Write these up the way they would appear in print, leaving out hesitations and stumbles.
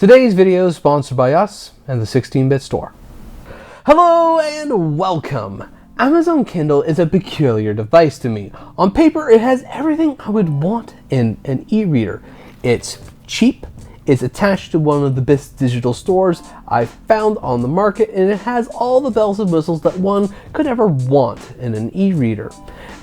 Today's video is sponsored by us and the 16-Bit Store. Hello and welcome! Amazon Kindle is a peculiar device to me. On paper, it has everything I would want in an e-reader. It's cheap, it's attached to one of the best digital stores I've found on the market, and it has all the bells and whistles that one could ever want in an e-reader.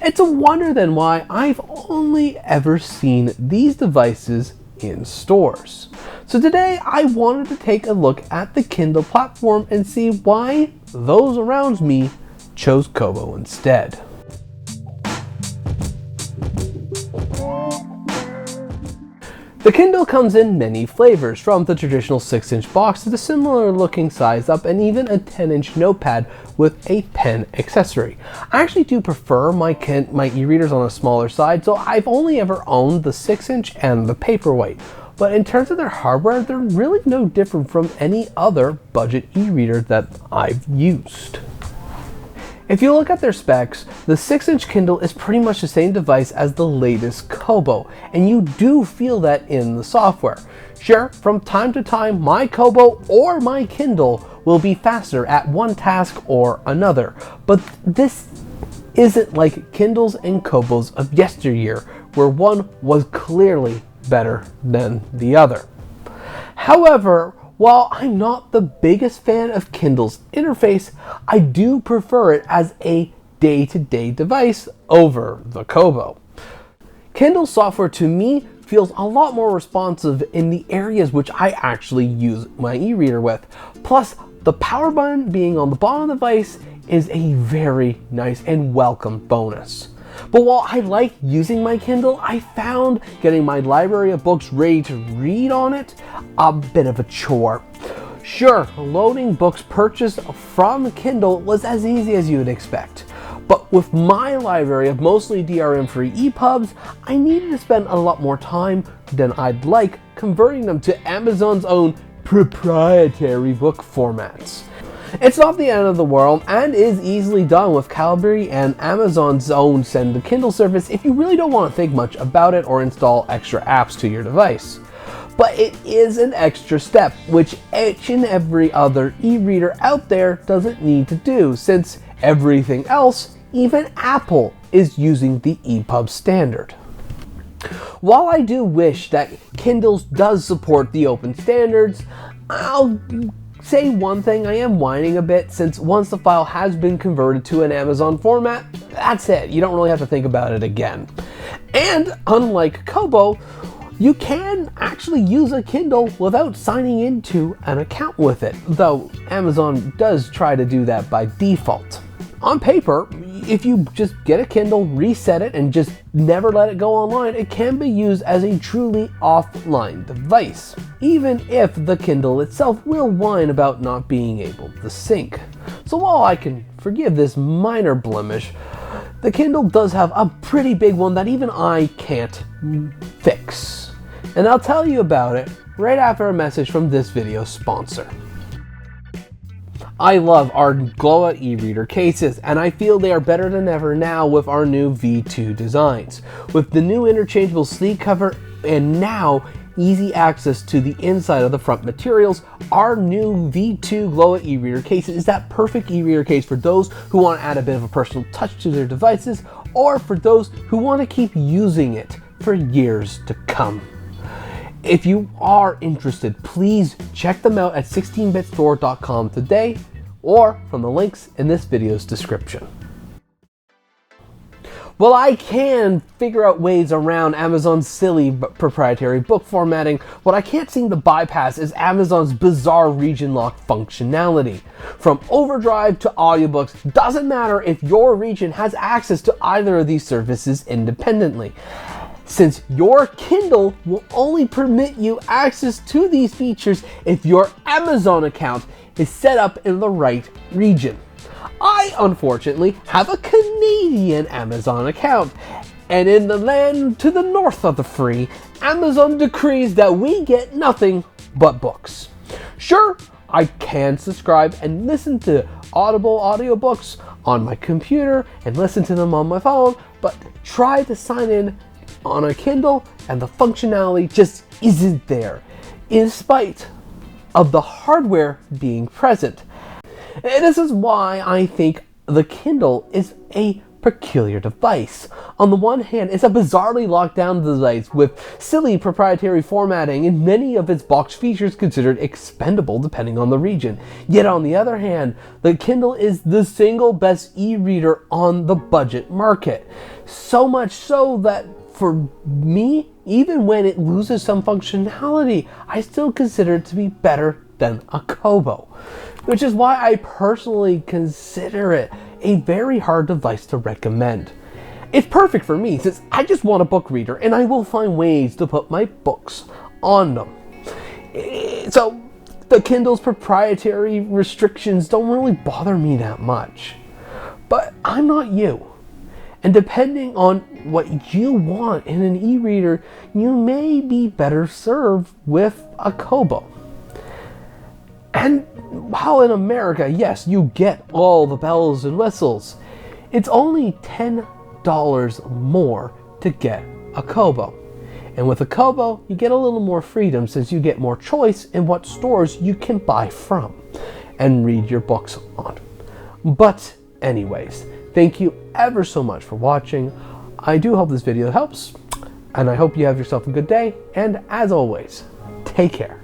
It's a wonder then why I've only ever seen these devices in stores. So today I wanted to take a look at the Kindle platform and see why those around me chose Kobo instead. The Kindle comes in many flavors, from the traditional 6-inch box to the similar looking size up and even a 10-inch notepad with a pen accessory. I actually do prefer my e-readers on a smaller side, so I've only ever owned the 6-inch and the Paperwhite. But in terms of their hardware, they're really no different from any other budget e-reader that I've used. If you look at their specs, the 6-inch Kindle is pretty much the same device as the latest Kobo, and you do feel that in the software. Sure, from time to time, my Kobo or my Kindle will be faster at one task or another, but this isn't like Kindles and Kobos of yesteryear, where one was clearly better than the other. However, while I'm not the biggest fan of Kindle's interface, I do prefer it as a day-to-day device over the Kobo. Kindle software to me feels a lot more responsive in the areas which I actually use my e-reader with. Plus, the power button being on the bottom of the device is a very nice and welcome bonus. But while I like using my Kindle, I found getting my library of books ready to read on it a bit of a chore. Sure, loading books purchased from Kindle was as easy as you would expect. But with my library of mostly DRM-free EPUBs, I needed to spend a lot more time than I'd like converting them to Amazon's own proprietary book formats. It's not the end of the world and is easily done with Calibri and Amazon's own Send to Kindle service if you really don't want to think much about it or install extra apps to your device. But it is an extra step which each and every other e-reader out there doesn't need to do, since everything else, even Apple, is using the EPUB standard. While I do wish that Kindle does support the open standards, I'll say one thing: I am whining a bit, since once the file has been converted to an Amazon format, that's it. You don't really have to think about it again. And unlike Kobo, you can actually use a Kindle without signing into an account with it, though Amazon does try to do that by default. On paper, if you just get a Kindle, reset it, and just never let it go online, it can be used as a truly offline device, even if the Kindle itself will whine about not being able to sync. So while I can forgive this minor blemish, the Kindle does have a pretty big one that even I can't fix. And I'll tell you about it right after a message from this video's sponsor. I love our Glow e-reader cases, and I feel they are better than ever now with our new V2 designs. With the new interchangeable sleeve cover and now easy access to the inside of the front materials, our new V2 Glow e-reader case is that perfect e-reader case for those who want to add a bit of a personal touch to their devices, or for those who want to keep using it for years to come. If you are interested, please check them out at 16bitstore.com today, or from the links in this video's description. Well, I can figure out ways around Amazon's silly proprietary book formatting. What I can't seem to bypass is Amazon's bizarre region lock functionality. From overdrive to audiobooks, doesn't matter if your region has access to either of these services independently, since your Kindle will only permit you access to these features if your Amazon account is set up in the right region. I, unfortunately, have a Canadian Amazon account, and in the land to the north of the free, Amazon decrees that we get nothing but books. Sure, I can subscribe and listen to Audible audiobooks on my computer and listen to them on my phone, but try to sign in on a Kindle and the functionality just isn't there, in spite of the hardware being present. And this is why I think the Kindle is a peculiar device. On the one hand, it's a bizarrely locked down device with silly proprietary formatting and many of its box features considered expendable depending on the region. Yet on the other hand, the Kindle is the single best e-reader on the budget market. So much so that for me, even when it loses some functionality, I still consider it to be better than a Kobo, which is why I personally consider it a very hard device to recommend. It's perfect for me since I just want a book reader and I will find ways to put my books on them. So the Kindle's proprietary restrictions don't really bother me that much. But I'm not you. And depending on what you want in an e-reader, you may be better served with a Kobo. And while in America, yes, you get all the bells and whistles, it's only $10 more to get a Kobo. And with a Kobo, you get a little more freedom since you get more choice in what stores you can buy from and read your books on. But anyways, thank you ever so much for watching. I do hope this video helps, and I hope you have yourself a good day, and as always, take care.